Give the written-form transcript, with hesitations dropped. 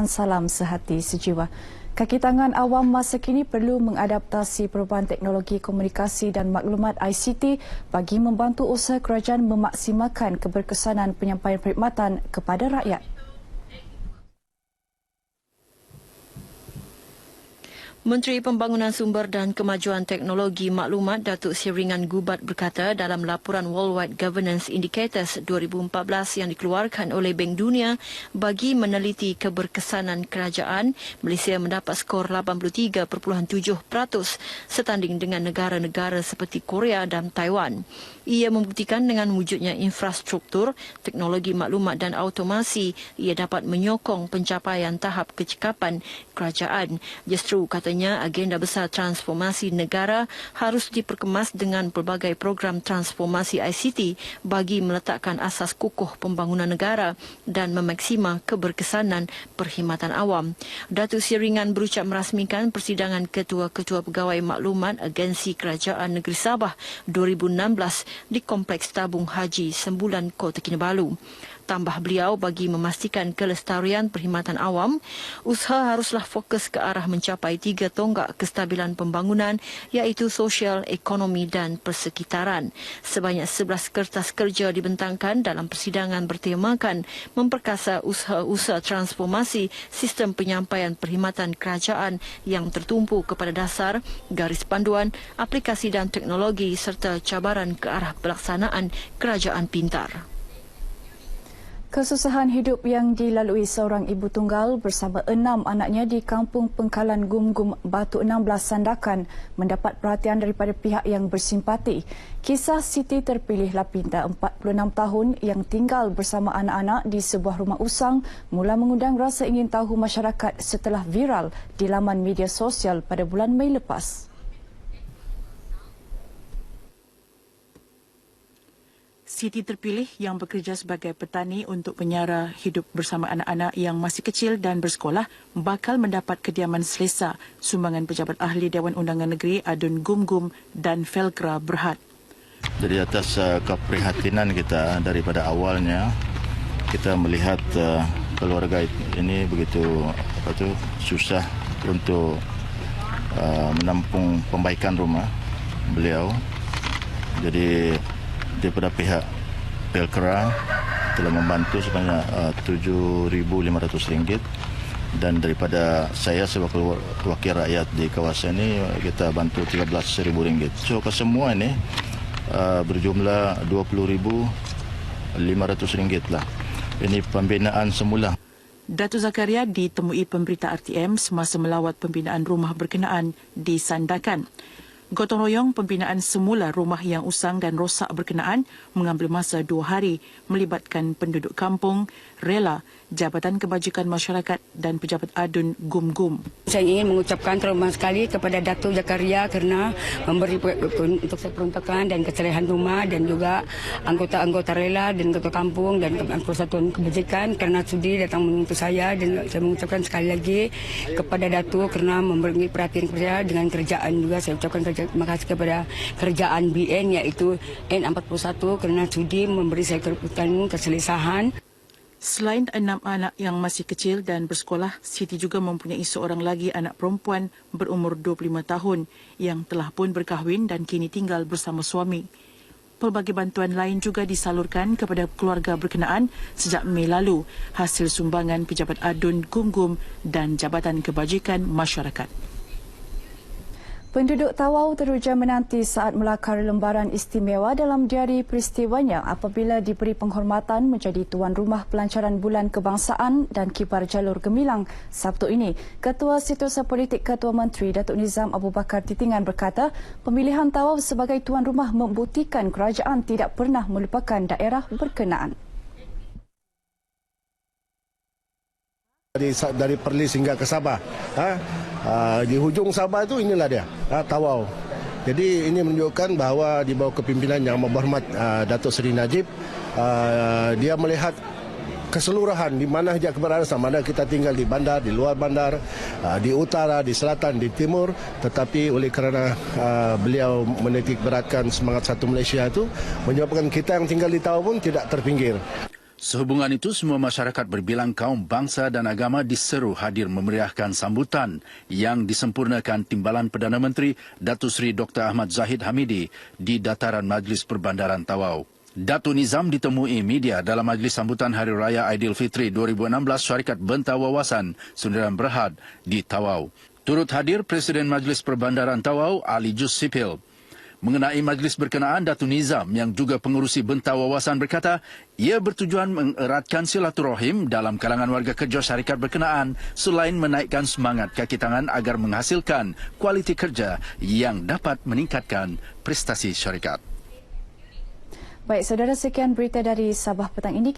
Salam sehati sejiwa. Kaki tangan awam masa kini perlu mengadaptasi perubahan teknologi komunikasi dan maklumat ICT bagi membantu usaha kerajaan memaksimalkan keberkesanan penyampaian perkhidmatan kepada rakyat. Menteri Pembangunan Sumber dan Kemajuan Teknologi Maklumat Datuk Seri Ringan Gubat berkata dalam laporan Worldwide Governance Indicators 2014 yang dikeluarkan oleh Bank Dunia bagi meneliti keberkesanan kerajaan, Malaysia mendapat skor 83.7% setanding dengan negara-negara seperti Korea dan Taiwan. Ia membuktikan dengan wujudnya infrastruktur, teknologi maklumat dan automasi, ia dapat menyokong pencapaian tahap kecekapan kerajaan. Justru katanya agenda besar transformasi negara harus diperkemas dengan pelbagai program transformasi ICT bagi meletakkan asas kukuh pembangunan negara dan memaksima keberkesanan perkhidmatan awam. Datuk Seri Ringan berucap merasmikan persidangan Ketua-Ketua Pegawai Maklumat Agensi Kerajaan Negeri Sabah 2016 di Kompleks Tabung Haji Sembulan, Kota Kinabalu. Tambah beliau, bagi memastikan kelestarian perkhidmatan awam, usaha haruslah fokus ke arah mencapai 3 tonggak kestabilan pembangunan iaitu sosial, ekonomi dan persekitaran. Sebanyak 11 kertas kerja dibentangkan dalam persidangan bertemakan memperkasa usaha-usaha transformasi sistem penyampaian perkhidmatan kerajaan yang tertumpu kepada dasar, garis panduan, aplikasi dan teknologi serta cabaran ke arah pelaksanaan kerajaan pintar. Kesusahan hidup yang dilalui seorang ibu tunggal bersama 6 anaknya di Kampung Pengkalan Gum-Gum Batu 16 Sandakan mendapat perhatian daripada pihak yang bersimpati. Kisah Siti Terpilih Lapinta, 46 tahun yang tinggal bersama anak-anak di sebuah rumah usang mula mengundang rasa ingin tahu masyarakat setelah viral di laman media sosial pada bulan Mei lepas. Siti Terpilih yang bekerja sebagai petani untuk penyara hidup bersama anak-anak yang masih kecil dan bersekolah bakal mendapat kediaman selesa sumbangan pejabat ahli Dewan Undangan Negeri Adun Gum-Gum dan Felkra Berhad. Jadi atas keprihatinan kita daripada awalnya, kita melihat keluarga ini begitu susah untuk menampung pembaikan rumah beliau. Jadi daripada pihak Pelkra telah membantu sebanyak RM7,500 dan daripada saya sebagai wakil rakyat di kawasan ini kita bantu RM13,000. So kesemua ini berjumlah RM20,500 lah. Ini pembinaan semula. Datuk Zakaria ditemui pemberita RTM semasa melawat pembinaan rumah berkenaan di Sandakan. Gotong royong pembinaan semula rumah yang usang dan rosak berkenaan mengambil masa 2 hari melibatkan penduduk kampung, rela, Jabatan Kebajikan Masyarakat dan Pejabat Adun Gum-Gum. Saya ingin mengucapkan terima kasih sekali kepada Datuk Zakaria kerana memberi untuk peruntukan dan kesalahan rumah dan juga anggota-anggota rela dan ketua kampung dan persatuan kebajikan kerana sudi datang menyentuh saya, dan saya mengucapkan sekali lagi kepada Datuk kerana memberi perhatian kepada saya dengan kerjaan juga. Saya ucapkan terima kasih kepada kerjaan BN iaitu N41 kerana sudi memberi saya keselesahan. Selain 6 anak yang masih kecil dan bersekolah, Siti juga mempunyai seorang lagi anak perempuan berumur 25 tahun yang telah pun berkahwin dan kini tinggal bersama suami. Pelbagai bantuan lain juga disalurkan kepada keluarga berkenaan sejak Mei lalu, hasil sumbangan Pejabat Adun Gum-Gum dan Jabatan Kebajikan Masyarakat. Penduduk Tawau teruja menanti saat melakar lembaran istimewa dalam diari peristiwanya apabila diberi penghormatan menjadi tuan rumah pelancaran Bulan Kebangsaan dan Kibar Jalur Gemilang Sabtu ini. Ketua Setiausaha Politik Ketua Menteri Datuk Nizam Abu Bakar Titingan berkata pemilihan Tawau sebagai tuan rumah membuktikan kerajaan tidak pernah melupakan daerah berkenaan. Dari Perlis hingga ke Sabah, di hujung Sabah itu inilah dia, Tawau. Jadi ini menunjukkan bahawa di bawah kepimpinan Yang Amat Berhormat Datuk Seri Najib, dia melihat keseluruhan di mana saja keberadaan, sama ada kita tinggal di bandar, di luar bandar, di utara, di selatan, di timur, tetapi oleh kerana beliau menitik beratkan semangat satu Malaysia itu, menyebabkan kita yang tinggal di Tawau pun tidak terpinggir. Sehubungan itu, semua masyarakat berbilang kaum, bangsa dan agama diseru hadir memeriahkan sambutan yang disempurnakan Timbalan Perdana Menteri Datuk Seri Dr. Ahmad Zahid Hamidi di dataran Majlis Perbandaran Tawau. Datuk Nizam ditemui media dalam majlis sambutan Hari Raya Aidilfitri 2016 Syarikat Bentang Wawasan Sundaram Berhad di Tawau. Turut hadir Presiden Majlis Perbandaran Tawau, Ali Jus Sipil. Mengenai majlis berkenaan, Datuk Nizam yang juga pengurusi Bentang Wawasan berkata, ia bertujuan mengeratkan silaturahim dalam kalangan warga kerja syarikat berkenaan selain menaikkan semangat kaki tangan agar menghasilkan kualiti kerja yang dapat meningkatkan prestasi syarikat. Baik, saudara, sekian berita dari Sabah petang ini.